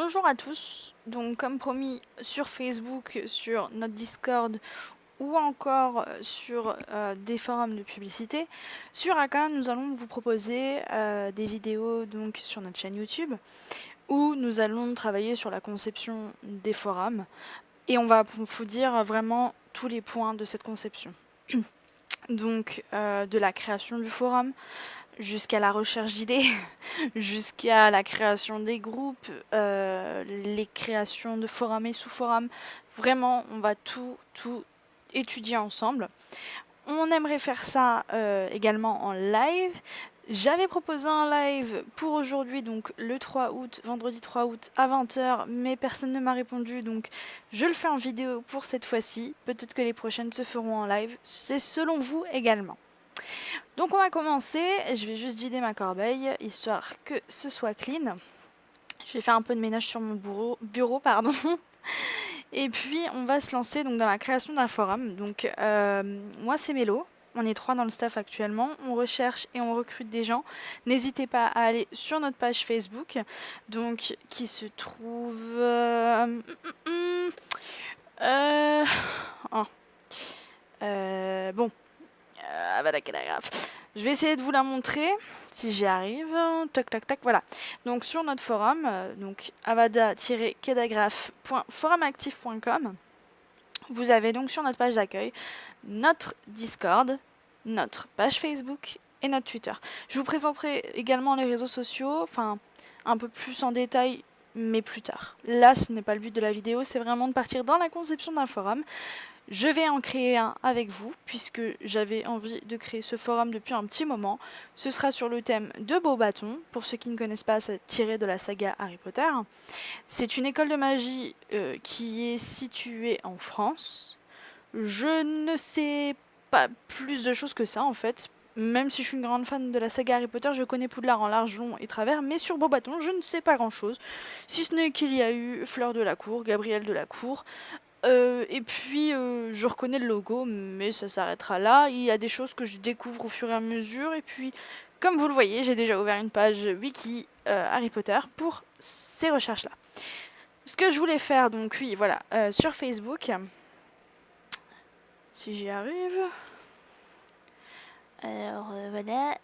Bonjour à tous, donc comme promis sur Facebook, sur notre Discord ou encore sur des forums de publicité, sur Aka nous allons vous proposer des vidéos donc sur notre chaîne YouTube où nous allons travailler sur la conception des forums et on va vous dire vraiment tous les points de cette conception. Donc de la création du forum, jusqu'à la recherche d'idées, jusqu'à la création des groupes, les créations de forums et sous-forums. Vraiment, on va tout étudier ensemble. On aimerait faire ça également en live. J'avais proposé un live pour aujourd'hui, donc le 3 août, vendredi 3 août à 20h, mais personne ne m'a répondu, donc je le fais en vidéo pour cette fois-ci. Peut-être que les prochaines se feront en live, c'est selon vous également. Donc on va commencer, je vais juste vider ma corbeille, histoire que ce soit clean. Je vais faire un peu de ménage sur mon bureau, pardon. Et puis on va se lancer donc dans la création d'un forum. Donc moi c'est Mélo, on est 3 dans le staff actuellement, on recherche et on recrute des gens. N'hésitez pas à aller sur notre page Facebook, donc qui se trouve... bon, je vais essayer de vous la montrer, si j'y arrive. Tac, tac, tac, voilà. Donc sur notre forum, donc avada-kedagraph.forumactif.com, vous avez donc sur notre page d'accueil notre Discord, notre page Facebook et notre Twitter. Je vous présenterai également les réseaux sociaux, enfin un peu plus en détail, mais plus tard. Là, ce n'est pas le but de la vidéo, c'est vraiment de partir dans la conception d'un forum. Je vais en créer un avec vous, puisque j'avais envie de créer ce forum depuis un petit moment. Ce sera sur le thème de Beauxbatons. Pour ceux qui ne connaissent pas, c'est tiré de la saga Harry Potter. C'est une école de magie qui est située en France. Je ne sais pas plus de choses que ça, en fait. Même si je suis une grande fan de la saga Harry Potter, je connais Poudlard en large, long et travers, mais sur Beauxbatons, je ne sais pas grand-chose. Si ce n'est qu'il y a eu Fleur de la Cour, Gabrielle de la Cour, et puis je reconnais le logo, mais ça s'arrêtera là. Il y a des choses que je découvre au fur et à mesure. Et puis, comme vous le voyez, j'ai déjà ouvert une page wiki Harry Potter pour ces recherches-là. Ce que je voulais faire, donc oui, voilà, sur Facebook, si j'y arrive. Alors voilà,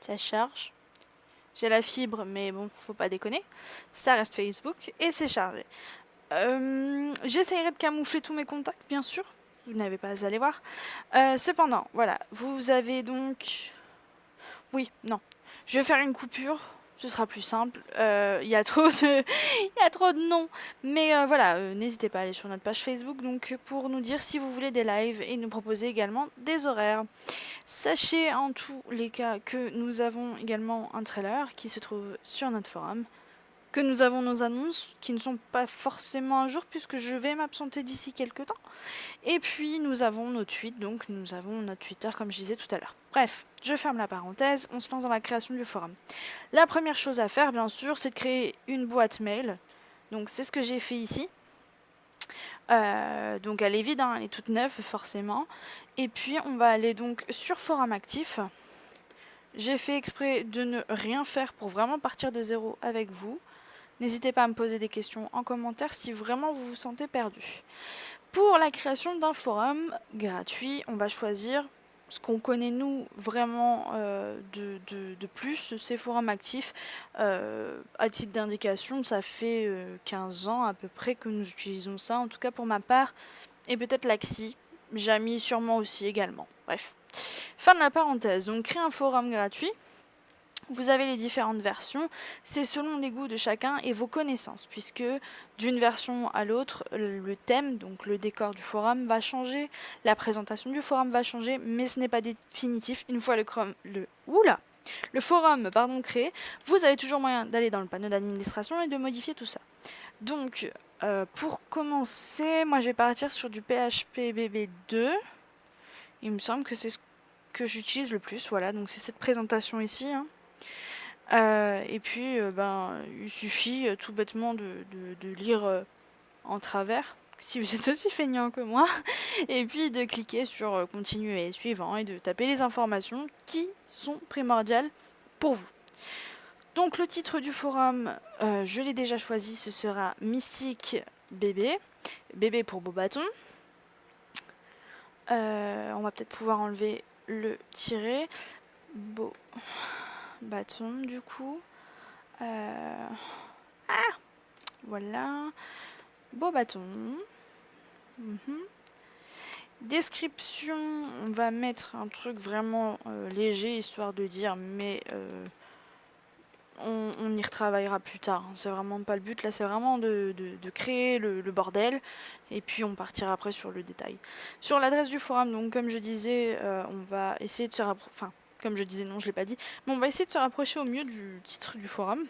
ça charge. J'ai la fibre, mais bon, faut pas déconner. Ça reste Facebook et c'est chargé. J'essayerai de camoufler tous mes contacts, bien sûr. Vous n'avez pas à aller voir. Cependant, voilà. Vous avez donc... Oui, non. Je vais faire une coupure. Ce sera plus simple. Il y a trop de... Il y a trop de noms. Mais voilà, n'hésitez pas à aller sur notre page Facebook donc, pour nous dire si vous voulez des lives et nous proposer également des horaires. Sachez en tous les cas que nous avons également un trailer qui se trouve sur notre forum, que nous avons nos annonces qui ne sont pas forcément à jour puisque je vais m'absenter d'ici quelques temps. Et puis nous avons nos tweets, donc nous avons notre Twitter comme je disais tout à l'heure. Bref, je ferme la parenthèse, on se lance dans la création du forum. La première chose à faire bien sûr, c'est de créer une boîte mail. Donc c'est ce que j'ai fait ici. Donc elle est vide, hein, elle est toute neuve forcément. Et puis on va aller donc sur Forum Actif. J'ai fait exprès de ne rien faire pour vraiment partir de zéro avec vous. N'hésitez pas à me poser des questions en commentaire si vraiment vous vous sentez perdu. Pour la création d'un forum gratuit, on va choisir ce qu'on connaît nous vraiment de plus, ces forums actifs. À titre d'indication, ça fait 15 ans à peu près que nous utilisons ça, en tout cas pour ma part, et peut-être l'Axi, Jamy sûrement aussi également. Bref, fin de la parenthèse. Donc créer un forum gratuit. Vous avez les différentes versions, c'est selon les goûts de chacun et vos connaissances, puisque d'une version à l'autre, le thème, donc le décor du forum va changer, la présentation du forum va changer, mais ce n'est pas définitif. Une fois le forum créé, vous avez toujours moyen d'aller dans le panneau d'administration et de modifier tout ça. Donc, pour commencer, moi je vais partir sur du PHP BB2. Il me semble que c'est ce que j'utilise le plus, voilà, donc c'est cette présentation ici, hein. Et puis, il suffit tout bêtement de lire en travers, si vous êtes aussi feignant que moi, et puis de cliquer sur continuer suivant et de taper les informations qui sont primordiales pour vous. Donc le titre du forum, je l'ai déjà choisi, ce sera Mystique Bébé. Bébé pour beau bâton. On va peut-être pouvoir enlever le tiret. Beau bâton du coup. Voilà. Beau bâton. Description, on va mettre un truc vraiment léger, histoire de dire, mais on y retravaillera plus tard. C'est vraiment pas le but, là c'est vraiment de créer le bordel, et puis on partira après sur le détail. Sur l'adresse du forum, donc comme je disais, on va essayer de se rapprocher, enfin, comme je disais, non, je l'ai pas dit, mais on va essayer de se rapprocher au mieux du titre du forum.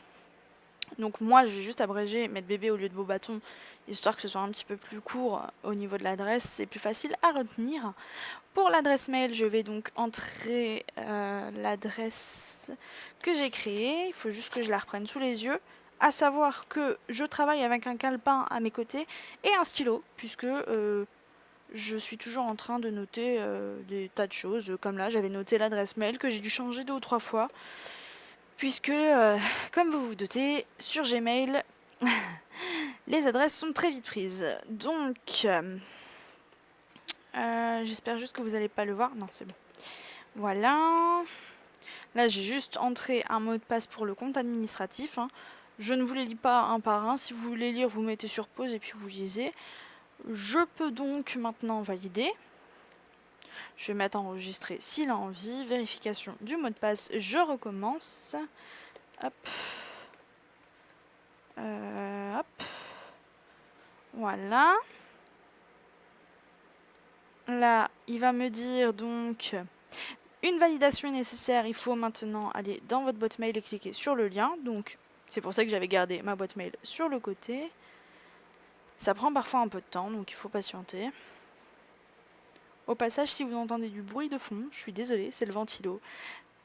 Donc moi, je vais juste abréger, mettre bébé au lieu de beau bâton, histoire que ce soit un petit peu plus court au niveau de l'adresse, c'est plus facile à retenir. Pour l'adresse mail, je vais donc entrer l'adresse que j'ai créée. Il faut juste que je la reprenne sous les yeux. À savoir que je travaille avec un calepin à mes côtés et un stylo, puisque je suis toujours en train de noter des tas de choses. Comme là, j'avais noté l'adresse mail que j'ai dû changer 2 ou 3 fois. Puisque, comme vous vous doutez, sur Gmail, les adresses sont très vite prises. Donc, j'espère juste que vous n'allez pas le voir. Non, c'est bon. Voilà. Là, j'ai juste entré un mot de passe pour le compte administratif. Je ne vous les lis pas un par un. Si vous voulez lire, vous mettez sur pause et puis vous lisez. Je peux donc maintenant valider. Je vais mettre enregistrer s'il a envie. Vérification du mot de passe. Je recommence. Hop. Hop. Voilà. Là, il va me dire donc une validation est nécessaire. Il faut maintenant aller dans votre boîte mail et cliquer sur le lien. Donc, c'est pour ça que j'avais gardé ma boîte mail sur le côté. Ça prend parfois un peu de temps, donc il faut patienter. Au passage, si vous entendez du bruit de fond, je suis désolée, c'est le ventilo.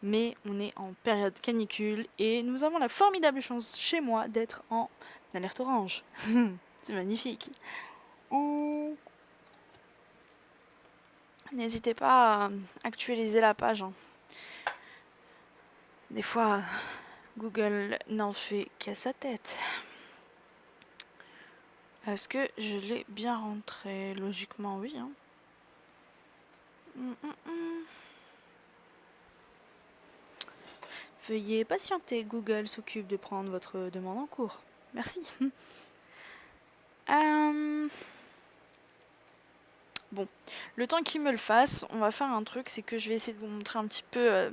Mais on est en période canicule et nous avons la formidable chance chez moi d'être en alerte orange. C'est magnifique. N'hésitez pas à actualiser la page. Des fois, Google n'en fait qu'à sa tête. Est-ce que je l'ai bien rentré? Logiquement, oui. Veuillez patienter, Google s'occupe de prendre votre demande en cours. Merci. Bon, le temps qu'il me le fasse, on va faire un truc, c'est que je vais essayer de vous montrer un petit peu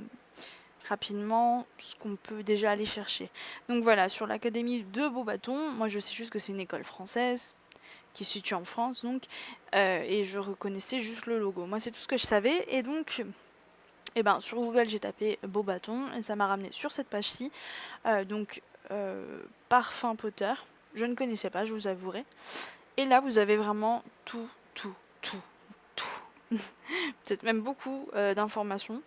rapidement ce qu'on peut déjà aller chercher. Donc voilà, sur l'académie de Beaubaton, moi je sais juste que c'est une école française qui est située en France, donc, et je reconnaissais juste le logo. Moi c'est tout ce que je savais, et donc sur Google j'ai tapé Beaubaton et ça m'a ramené sur cette page-ci. Parfum Potter, je ne connaissais pas, je vous avouerai. Et là vous avez vraiment tout. Peut-être même beaucoup d'informations,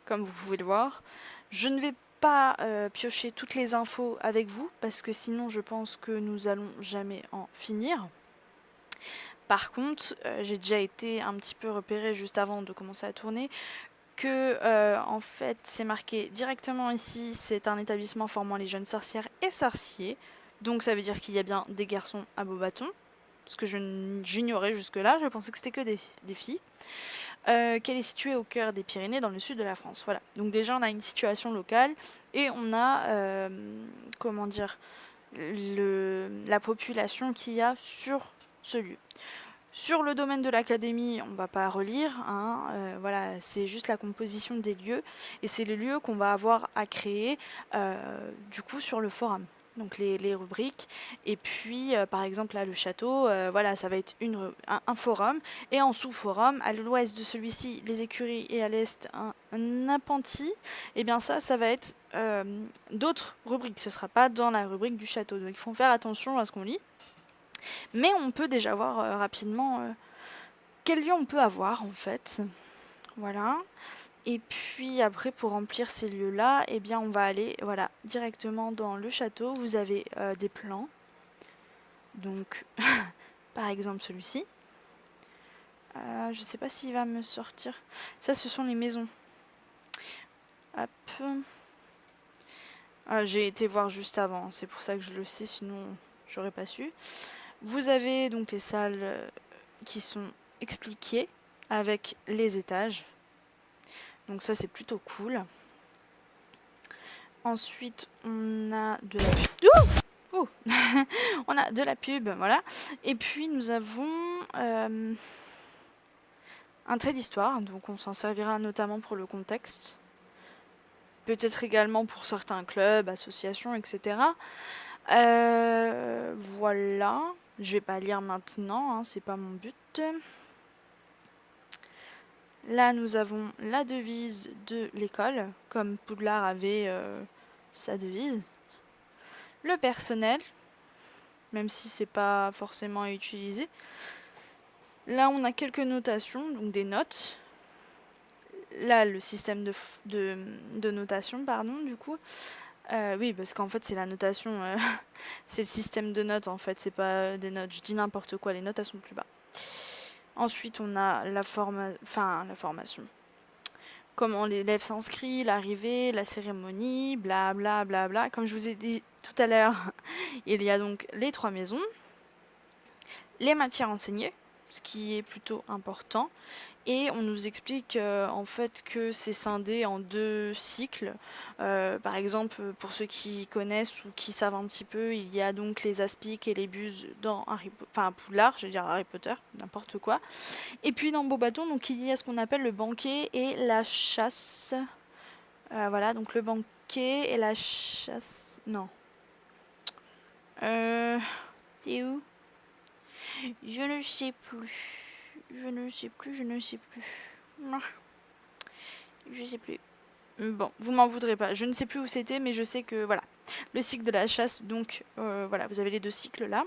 comme vous pouvez le voir. Je ne vais pas piocher toutes les infos avec vous, parce que sinon je pense que nous allons jamais en finir. Par contre, j'ai déjà été un petit peu repérée juste avant de commencer à tourner, que en fait c'est marqué directement ici, c'est un établissement formant les jeunes sorcières et sorciers. Donc ça veut dire qu'il y a bien des garçons à Beaubaton, ce que j'ignorais jusque-là, je pensais que c'était que des filles. Qu'elle est située au cœur des Pyrénées, dans le sud de la France. Voilà. Donc déjà, on a une situation locale et on a, comment dire, la population qu'il y a sur ce lieu. Sur le domaine de l'académie, on ne va pas relire, voilà, c'est juste la composition des lieux et c'est les lieux qu'on va avoir à créer du coup sur le forum. Donc les rubriques, et puis par exemple là le château, voilà, ça va être un forum, et en sous-forum, à l'ouest de celui-ci, les écuries, et à l'est, un appentis, et bien ça va être d'autres rubriques, ce ne sera pas dans la rubrique du château, donc il faut faire attention à ce qu'on lit. Mais on peut déjà voir rapidement quel lieu on peut avoir en fait, voilà. Et puis après, pour remplir ces lieux-là, eh bien on va aller directement dans le château. Vous avez des plans. Donc, par exemple celui-ci. Je ne sais pas s'il va me sortir. Ça, ce sont les maisons. Hop. J'ai été voir juste avant, c'est pour ça que je le sais, sinon j'aurais pas su. Vous avez donc les salles qui sont expliquées avec les étages. Donc ça c'est plutôt cool. Ensuite on a de la... Ouh on a de la pub, voilà. Et puis nous avons un trait d'histoire, donc on s'en servira notamment pour le contexte. Peut-être également pour certains clubs, associations, etc. Voilà. Je vais pas lire maintenant, hein, c'est pas mon but. Là, nous avons la devise de l'école, comme Poudlard avait sa devise. Le personnel, même si c'est pas forcément à utiliser. Là, on a quelques notations, donc des notes. Là, le système de notation, pardon, du coup. Oui, parce qu'en fait, c'est la notation, c'est le système de notes, en fait, c'est pas des notes. Je dis n'importe quoi, les notes, elles sont plus bas. Ensuite, on a la formation. Comment l'élève s'inscrit, l'arrivée, la cérémonie, bla bla bla bla. Comme je vous ai dit tout à l'heure, il y a donc les 3 maisons, les matières enseignées, ce qui est plutôt important. Et on nous explique en fait que c'est scindé en 2 cycles. Par exemple, pour ceux qui connaissent ou qui savent un petit peu, il y a donc les aspics et les buses dans Poudlard, je vais dire Harry Potter, n'importe quoi. Et puis dans Beauxbatons, donc il y a ce qu'on appelle le banquet et la chasse. Voilà, donc le banquet et la chasse... Non. C'est où? Je ne sais plus. Je ne sais plus. Non. Je sais plus. Bon, vous m'en voudrez pas. Je ne sais plus où c'était, mais je sais que, voilà. Le cycle de la chasse, donc, voilà, vous avez les 2 cycles là.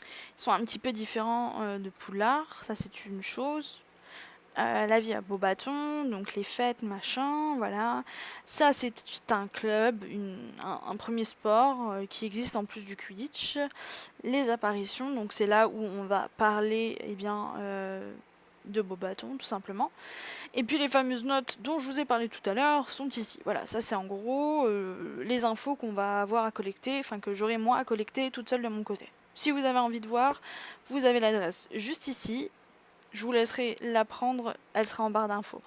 Ils sont un petit peu différents de Poudlard, ça c'est une chose. La vie à Beauxbatons, donc les fêtes, machin, voilà. Ça, c'est un club, un premier sport qui existe en plus du Quidditch. Les apparitions, donc c'est là où on va parler, eh bien, de Beauxbatons, tout simplement. Et puis les fameuses notes dont je vous ai parlé tout à l'heure sont ici. Voilà, ça c'est en gros les infos qu'on va avoir à collecter, enfin que j'aurai moi à collecter toute seule de mon côté. Si vous avez envie de voir, vous avez l'adresse juste ici. Je vous laisserai la prendre, elle sera en barre d'infos.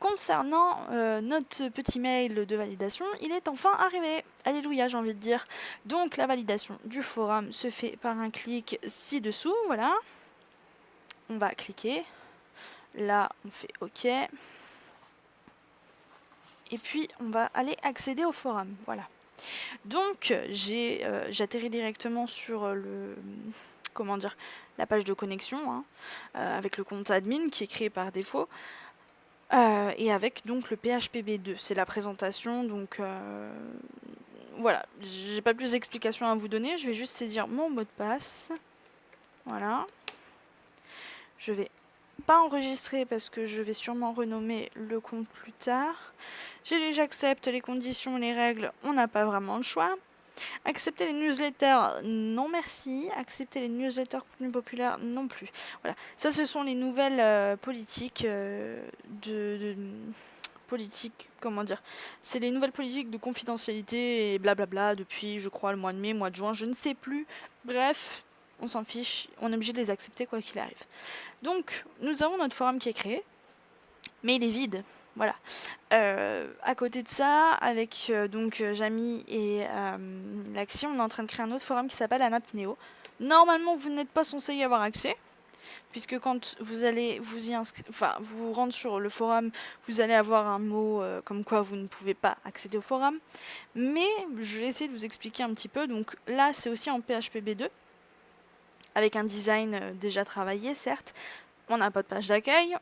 Concernant notre petit mail de validation, il est enfin arrivé. Alléluia, j'ai envie de dire. Donc la validation du forum se fait par un clic ci-dessous, voilà. On va cliquer. Là, on fait OK. Et puis, on va aller accéder au forum, voilà. Donc, j'atterris directement sur la page de connexion, hein, avec le compte admin qui est créé par défaut. Et avec donc le PHPB2, c'est la présentation, donc voilà, j'ai pas plus d'explications à vous donner, je vais juste saisir mon mot de passe, voilà, je vais pas enregistrer parce que je vais sûrement renommer le compte plus tard, j'accepte les conditions, les règles, on n'a pas vraiment le choix. Accepter les newsletters, non merci. Accepter les newsletters plus populaires, non plus. Voilà, ça ce sont les nouvelles politiques politique, comment dire, c'est les nouvelles politiques de confidentialité et blablabla depuis, je crois, le mois de mai, mois de juin, je ne sais plus. Bref, on s'en fiche, on est obligé de les accepter quoi qu'il arrive. Donc, nous avons notre forum qui est créé, mais il est vide. Voilà. À côté de ça, avec Jamy et Laxi, on est en train de créer un autre forum qui s'appelle Anapneo. Normalement, vous n'êtes pas censé y avoir accès, puisque quand vous allez vous rendre sur le forum, vous allez avoir un mot comme quoi vous ne pouvez pas accéder au forum. Mais je vais essayer de vous expliquer un petit peu. Donc là, c'est aussi en PHPB2, avec un design déjà travaillé, certes. On n'a pas de page d'accueil.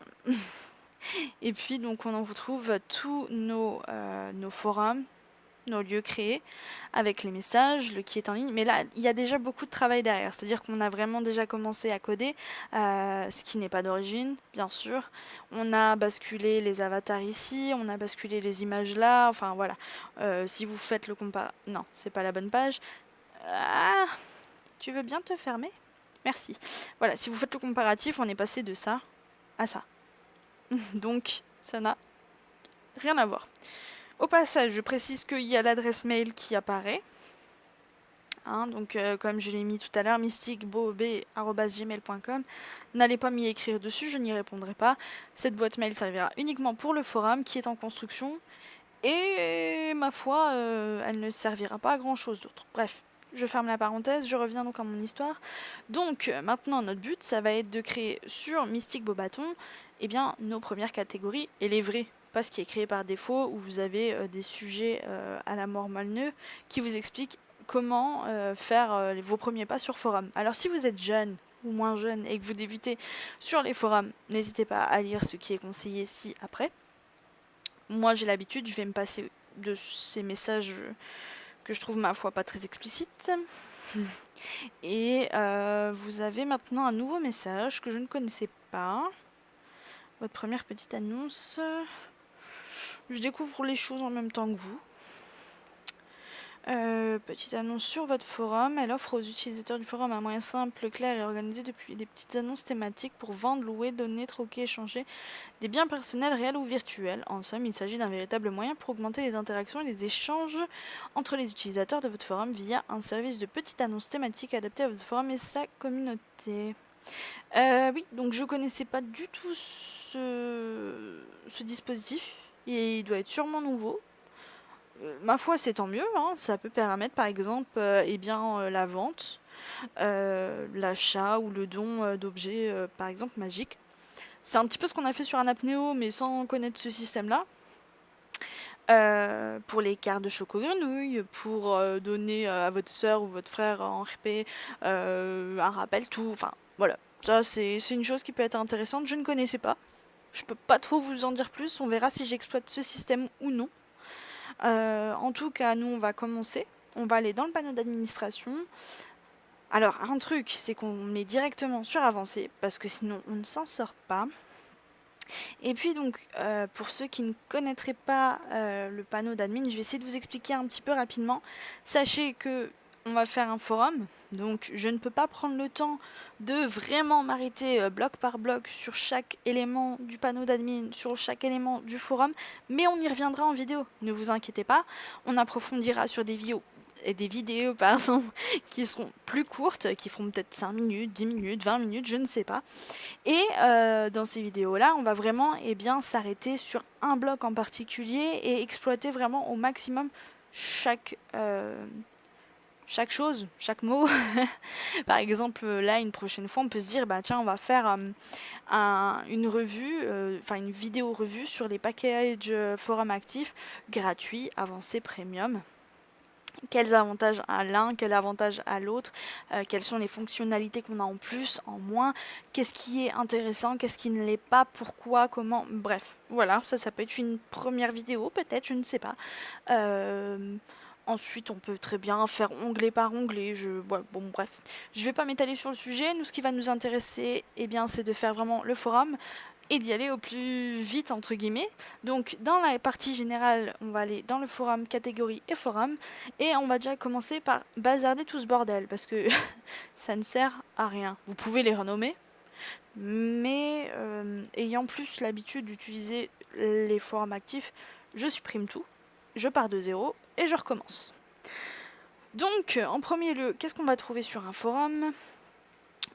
Et puis donc on en retrouve tous nos forums, nos lieux créés, avec les messages, le qui est en ligne. Mais là, il y a déjà beaucoup de travail derrière. C'est-à-dire qu'on a vraiment déjà commencé à coder, ce qui n'est pas d'origine, bien sûr. On a basculé les avatars ici, on a basculé les images là. Enfin voilà. Si vous faites le comparatif... Non, c'est pas la bonne page. Ah, tu veux bien te fermer? Merci. Voilà, si vous faites le comparatif, on est passé de ça à ça. Donc, ça n'a rien à voir. Au passage, je précise qu'il y a l'adresse mail qui apparaît. Hein, donc comme je l'ai mis tout à l'heure, mysticbob@gmail.com. N'allez pas m'y écrire dessus, je n'y répondrai pas. Cette boîte mail servira uniquement pour le forum qui est en construction. Et ma foi, elle ne servira pas à grand chose d'autre. Bref, je ferme la parenthèse, je reviens donc à mon histoire. Donc maintenant notre but, ça va être de créer sur Mystic Bobaton, eh bien, nos premières catégories, et les vraies. Pas ce qui est créé par défaut, où vous avez des sujets à la mort malneux qui vous expliquent comment faire vos premiers pas sur forum. Alors si vous êtes jeune ou moins jeune et que vous débutez sur les forums, n'hésitez pas à lire ce qui est conseillé ci-après. Moi j'ai l'habitude, je vais me passer de ces messages que je trouve ma foi pas très explicites. Et vous avez maintenant un nouveau message que je ne connaissais pas. Votre première petite annonce. Je découvre les choses en même temps que vous. Petite annonce sur votre forum. Elle offre aux utilisateurs du forum un moyen simple, clair et organisé depuis des petites annonces thématiques pour vendre, louer, donner, troquer, échanger des biens personnels réels ou virtuels. En somme, il s'agit d'un véritable moyen pour augmenter les interactions et les échanges entre les utilisateurs de votre forum via un service de petites annonces thématiques adapté à votre forum et sa communauté. Oui, donc je connaissais pas du tout ce dispositif. Et il doit être sûrement nouveau. Ma foi, c'est tant mieux, hein. Ça peut permettre par exemple la vente, l'achat ou le don d'objets par exemple magiques. C'est un petit peu ce qu'on a fait sur Anapneo mais sans connaître ce système-là. Pour les cartes de Choco-Grenouille, pour donner à votre soeur ou votre frère en RP un rappel tout. Enfin voilà, ça c'est une chose qui peut être intéressante. Je ne connaissais pas. Je peux pas trop vous en dire plus. On verra si j'exploite ce système ou non. En tout cas, nous, on va commencer. On va aller dans le panneau d'administration. Alors, un truc, c'est qu'on met directement sur avancé, parce que sinon, on ne s'en sort pas. Et puis donc, pour ceux qui ne connaîtraient pas le panneau d'admin, je vais essayer de vous expliquer un petit peu rapidement. Sachez que on va faire un forum, donc je ne peux pas prendre le temps de vraiment m'arrêter bloc par bloc sur chaque élément du panneau d'admin, sur chaque élément du forum, mais on y reviendra en vidéo, ne vous inquiétez pas, on approfondira sur des vidéos qui seront plus courtes, qui feront peut-être 5 minutes, 10 minutes, 20 minutes, je ne sais pas. Et dans ces vidéos-là, on va vraiment s'arrêter sur un bloc en particulier et exploiter vraiment au maximum chaque chose, chaque mot. Par exemple, là, une prochaine fois, on peut se dire, bah tiens, on va faire une revue, une vidéo revue sur les packages forum actifs gratuits, avancés, premium. Quels avantages à l'un, quels avantages à l'autre, quelles sont les fonctionnalités qu'on a en plus, en moins, qu'est-ce qui est intéressant, qu'est-ce qui ne l'est pas, pourquoi, comment, bref, voilà, ça peut être une première vidéo peut-être, je ne sais pas. Ensuite, on peut très bien faire onglet par onglet. Bref. Je vais pas m'étaler sur le sujet. Nous, ce qui va nous intéresser, c'est de faire vraiment le forum et d'y aller au plus vite, entre guillemets. Donc, dans la partie générale, on va aller dans le forum, catégorie et forum. Et on va déjà commencer par bazarder tout ce bordel, parce que ça ne sert à rien. Vous pouvez les renommer, mais ayant plus l'habitude d'utiliser les forums actifs, je supprime tout. Je pars de zéro et je recommence. Donc, en premier lieu, qu'est-ce qu'on va trouver sur un forum ?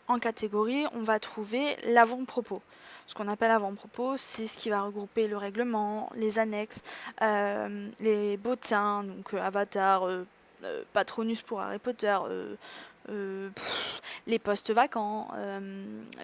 En catégorie, on va trouver l'avant-propos. Ce qu'on appelle avant-propos, c'est ce qui va regrouper le règlement, les annexes, les bottins, donc Avatar, Patronus pour Harry Potter, les postes vacants,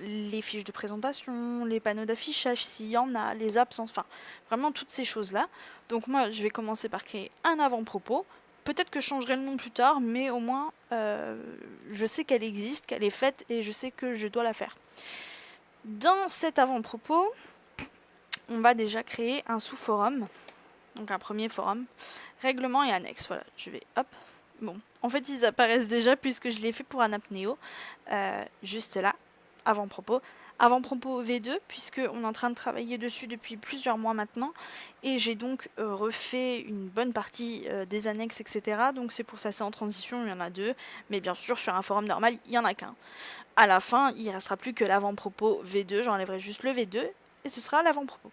les fiches de présentation, les panneaux d'affichage s'il y en a, les absences, enfin vraiment toutes ces choses-là. Donc moi je vais commencer par créer un avant-propos. Peut-être que je changerai le nom plus tard, mais au moins je sais qu'elle existe, qu'elle est faite et je sais que je dois la faire. Dans cet avant-propos, on va déjà créer un sous-forum, donc un premier forum, règlement et annexe. Voilà, je vais hop. Bon, en fait, ils apparaissent déjà puisque je l'ai fait pour Anapneo. Juste là, avant-propos. Avant-propos V2, puisqu'on est en train de travailler dessus depuis plusieurs mois maintenant. Et j'ai donc refait une bonne partie des annexes, etc. Donc c'est pour ça, c'est en transition, il y en a 2. Mais bien sûr, sur un forum normal, il n'y en a qu'un. À la fin, il ne restera plus que l'avant-propos V2. J'enlèverai juste le V2. et ce sera l'avant-propos.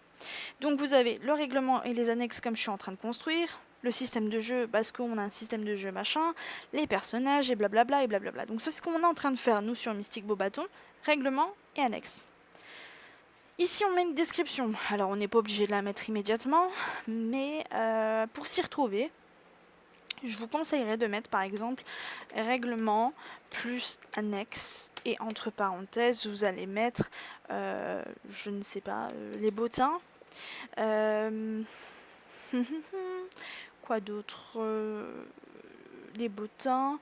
Donc vous avez le règlement et les annexes comme je suis en train de construire, le système de jeu parce qu'on a un système de jeu machin, les personnages et blablabla et blablabla. Donc c'est ce qu'on est en train de faire nous sur Mystic Beauxbatons, règlement et annexes. Ici on met une description, alors on n'est pas obligé de la mettre immédiatement, mais pour s'y retrouver, je vous conseillerais de mettre par exemple règlement plus annexe et entre parenthèses vous allez mettre, je ne sais pas, les bottins. Quoi d'autre, les bottins.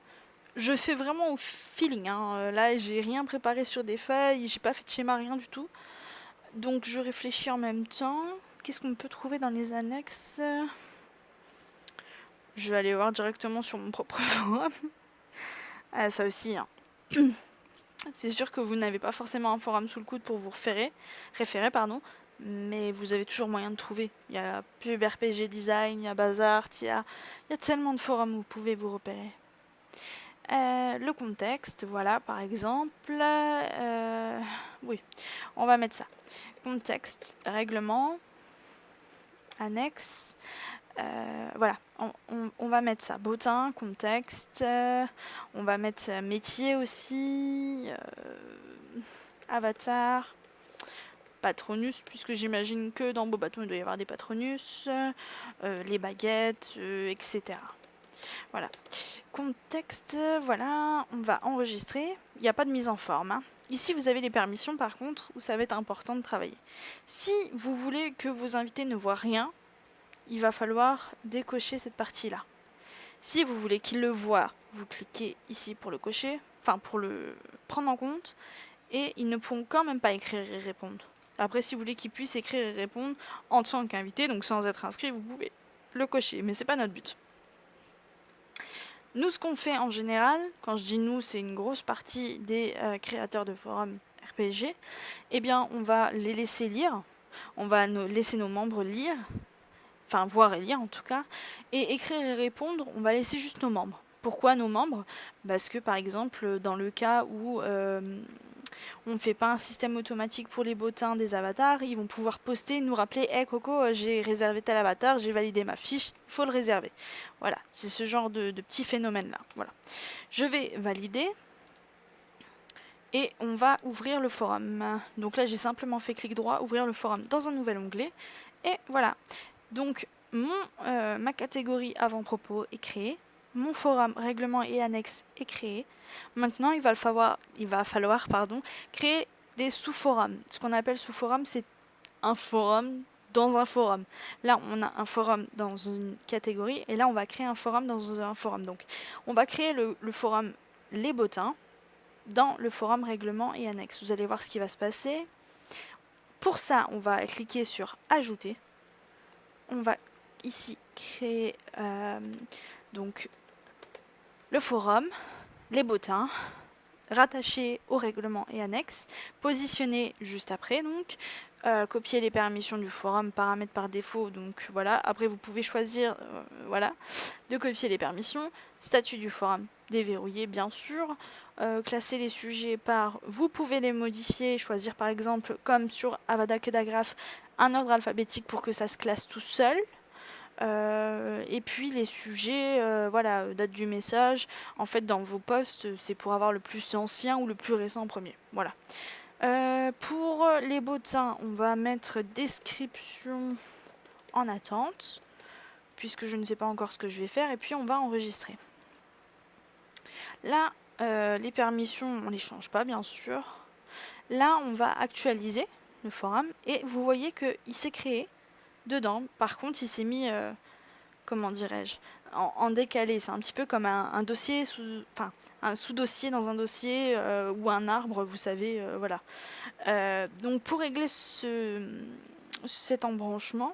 Je fais vraiment au feeling, hein. Là j'ai rien préparé sur des feuilles, j'ai pas fait de schéma, rien du tout. Donc je réfléchis en même temps. Qu'est-ce qu'on peut trouver dans les annexes? Je vais aller voir directement sur mon propre forum. Ah, ça aussi, hein. C'est sûr que vous n'avez pas forcément un forum sous le coude pour vous référer, pardon, mais vous avez toujours moyen de trouver. Il y a Pub RPG Design, il y a Bazart, il y a tellement de forums où vous pouvez vous repérer. Le contexte, voilà, par exemple. Oui, on va mettre ça. Contexte, règlement, annexe. Voilà, on va mettre ça. Bottin, contexte. On va mettre métier aussi. Avatar. Patronus, puisque j'imagine que dans Beauxbatons il doit y avoir des Patronus. Les baguettes, etc. Voilà. Contexte, voilà, on va enregistrer. Il n'y a pas de mise en forme, hein. Ici, vous avez les permissions, par contre, où ça va être important de travailler. Si vous voulez que vos invités ne voient rien, il va falloir décocher cette partie-là. Si vous voulez qu'ils le voient, vous cliquez ici pour le cocher, enfin pour le prendre en compte, et ils ne pourront quand même pas écrire et répondre. Après, si vous voulez qu'ils puissent écrire et répondre en tant qu'invité, donc sans être inscrit, vous pouvez le cocher, mais c'est pas notre but. Nous, ce qu'on fait en général, quand je dis nous, c'est une grosse partie des créateurs de forums RPG, eh bien, on va les laisser lire, on va laisser nos membres lire, enfin voir et lire en tout cas, et écrire et répondre, on va laisser juste nos membres. Pourquoi nos membres? Parce que par exemple, dans le cas où on ne fait pas un système automatique pour les bottins des avatars, ils vont pouvoir poster, nous rappeler hey Coco, j'ai réservé tel avatar, j'ai validé ma fiche, il faut le réserver. Voilà, c'est ce genre de petit phénomène là. Voilà. Je vais valider et on va ouvrir le forum. Donc là j'ai simplement fait clic droit, ouvrir le forum dans un nouvel onglet et voilà. Donc ma catégorie avant-propos est créée, mon forum règlement et annexe est créé. Maintenant, il va falloir créer des sous-forums. Ce qu'on appelle sous-forum, c'est un forum dans un forum. Là, on a un forum dans une catégorie, et là, on va créer un forum dans un forum. Donc, on va créer le forum Les Bottins dans le forum règlement et annexe. Vous allez voir ce qui va se passer. Pour ça, on va cliquer sur Ajouter. On va ici créer donc le forum Les Bottins, rattaché au règlement et annexe, positionner juste après, donc copier les permissions du forum, paramètres par défaut, donc voilà, après vous pouvez choisir voilà, de copier les permissions, statut du forum, déverrouiller bien sûr, classer les sujets par, vous pouvez les modifier, choisir par exemple, comme sur Avada Kedavra, un ordre alphabétique pour que ça se classe tout seul. Et puis les sujets, voilà, date du message. En fait, dans vos posts, c'est pour avoir le plus ancien ou le plus récent en premier. Voilà. Pour les bottins, on va mettre description en attente, puisque je ne sais pas encore ce que je vais faire, et puis on va enregistrer. Là, les permissions, on les change pas, bien sûr. Là, on va actualiser le forum, et vous voyez qu'il s'est créé dedans. Par contre, il s'est mis, comment dirais-je, en décalé. C'est un petit peu comme un dossier, un sous-dossier dans un dossier ou un arbre, vous savez, voilà. Donc pour régler cet embranchement,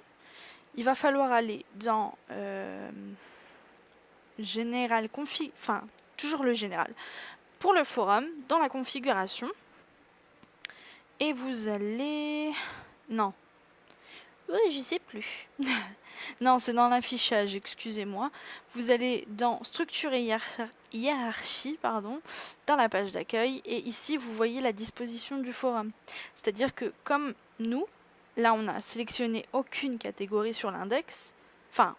il va falloir aller dans Général Config, enfin toujours le général. Pour le forum, dans la configuration, et vous allez... Non. Oui, je sais plus. Non, c'est dans l'affichage, excusez-moi. Vous allez dans Structure et hiérarchie, pardon, dans la page d'accueil, et ici vous voyez la disposition du forum. C'est-à-dire que comme nous, là on a sélectionné aucune catégorie sur l'index, enfin,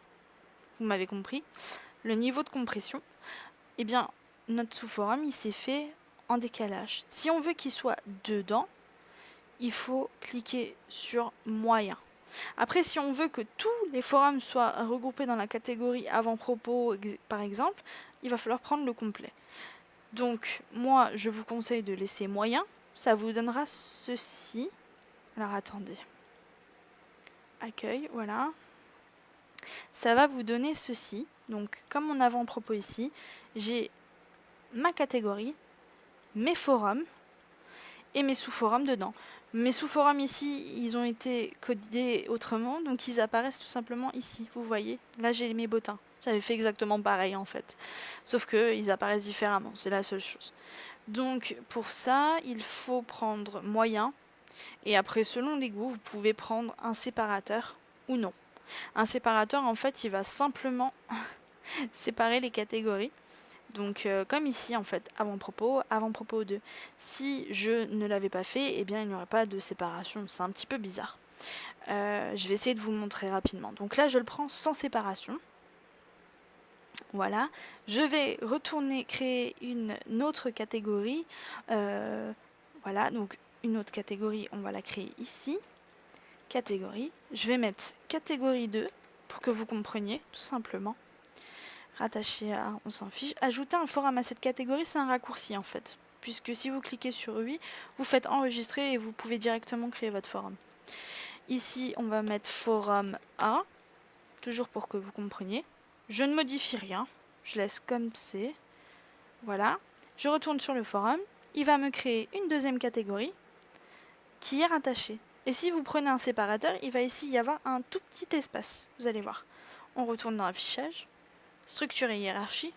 vous m'avez compris, le niveau de compression, eh bien, notre sous-forum, il s'est fait en décalage. Si on veut qu'il soit dedans, il faut cliquer sur moyen. Après, si on veut que tous les forums soient regroupés dans la catégorie avant-propos, par exemple, il va falloir prendre le complet. Donc, moi, je vous conseille de laisser moyen. Ça vous donnera ceci. Alors, attendez. Accueil, voilà. Ça va vous donner ceci. Donc, comme mon avant-propos ici, j'ai ma catégorie, mes forums et mes sous-forums dedans. Mes sous-forums ici, ils ont été codés autrement, donc ils apparaissent tout simplement ici. Vous voyez, là j'ai mes bottins. J'avais fait exactement pareil en fait. Sauf qu'ils apparaissent différemment, c'est la seule chose. Donc pour ça, il faut prendre moyen. Et après, selon les goûts, vous pouvez prendre un séparateur ou non. Un séparateur, en fait, il va simplement séparer les catégories. Donc comme ici en fait, avant-propos 2. Si je ne l'avais pas fait, eh bien il n'y aurait pas de séparation. C'est un petit peu bizarre. Je vais essayer de vous montrer rapidement. Donc là je le prends sans séparation. Voilà. Je vais retourner créer une autre catégorie. Voilà, donc une autre catégorie, on va la créer ici. Catégorie. Je vais mettre catégorie 2 pour que vous compreniez tout simplement. Rattaché à, on s'en fiche. Ajouter un forum à cette catégorie, c'est un raccourci en fait. Puisque si vous cliquez sur oui, vous faites enregistrer et vous pouvez directement créer votre forum. Ici, on va mettre forum A, toujours pour que vous compreniez. Je ne modifie rien, je laisse comme c'est. Voilà. Je retourne sur le forum. Il va me créer une deuxième catégorie qui est rattachée. Et si vous prenez un séparateur, il va ici y avoir un tout petit espace. Vous allez voir. On retourne dans l'affichage. Structure et hiérarchie.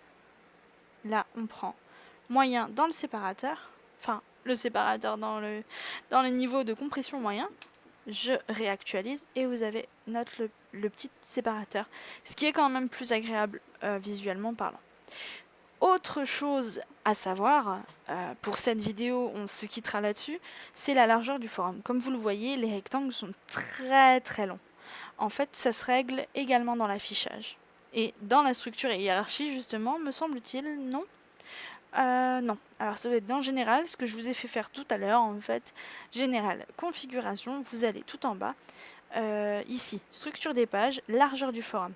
Là, on prend moyen dans le séparateur. Enfin, le séparateur dans le niveau de compression moyen. Je réactualise et vous avez le petit séparateur. Ce qui est quand même plus agréable visuellement parlant. Autre chose à savoir, pour cette vidéo, on se quittera là-dessus, c'est la largeur du forum. Comme vous le voyez, les rectangles sont très très longs. En fait, ça se règle également dans l'affichage. Et dans la structure et hiérarchie, justement, me semble-t-il, non. Non. Alors, ça doit être dans Général, ce que je vous ai fait faire tout à l'heure, en fait. Général, configuration, vous allez tout en bas. Ici, structure des pages, largeur du forum.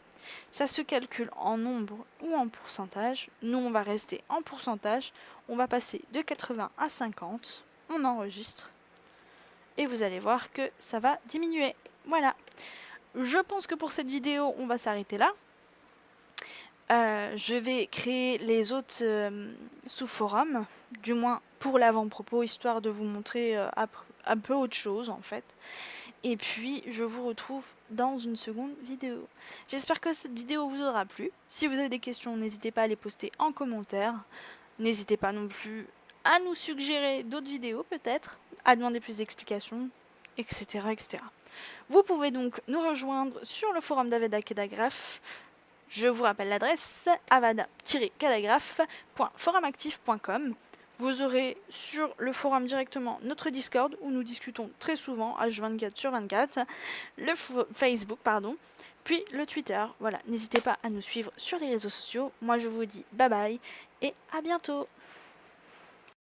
Ça se calcule en nombre ou en pourcentage. Nous, on va rester en pourcentage. On va passer de 80 à 50. On enregistre. Et vous allez voir que ça va diminuer. Voilà. Je pense que pour cette vidéo, on va s'arrêter là. Je vais créer les autres sous-forums, du moins pour l'avant-propos, histoire de vous montrer un peu autre chose en fait. Et puis, je vous retrouve dans une seconde vidéo. J'espère que cette vidéo vous aura plu. Si vous avez des questions, n'hésitez pas à les poster en commentaire. N'hésitez pas non plus à nous suggérer d'autres vidéos peut-être, à demander plus d'explications, etc., etc. Vous pouvez donc nous rejoindre sur le forum d'Avada Kedavra. Je vous rappelle l'adresse avada-kedavra.forumactif.com. Vous aurez sur le forum directement notre Discord où nous discutons très souvent, H24/24, le Facebook, puis le Twitter. Voilà, n'hésitez pas à nous suivre sur les réseaux sociaux. Moi je vous dis bye bye et à bientôt.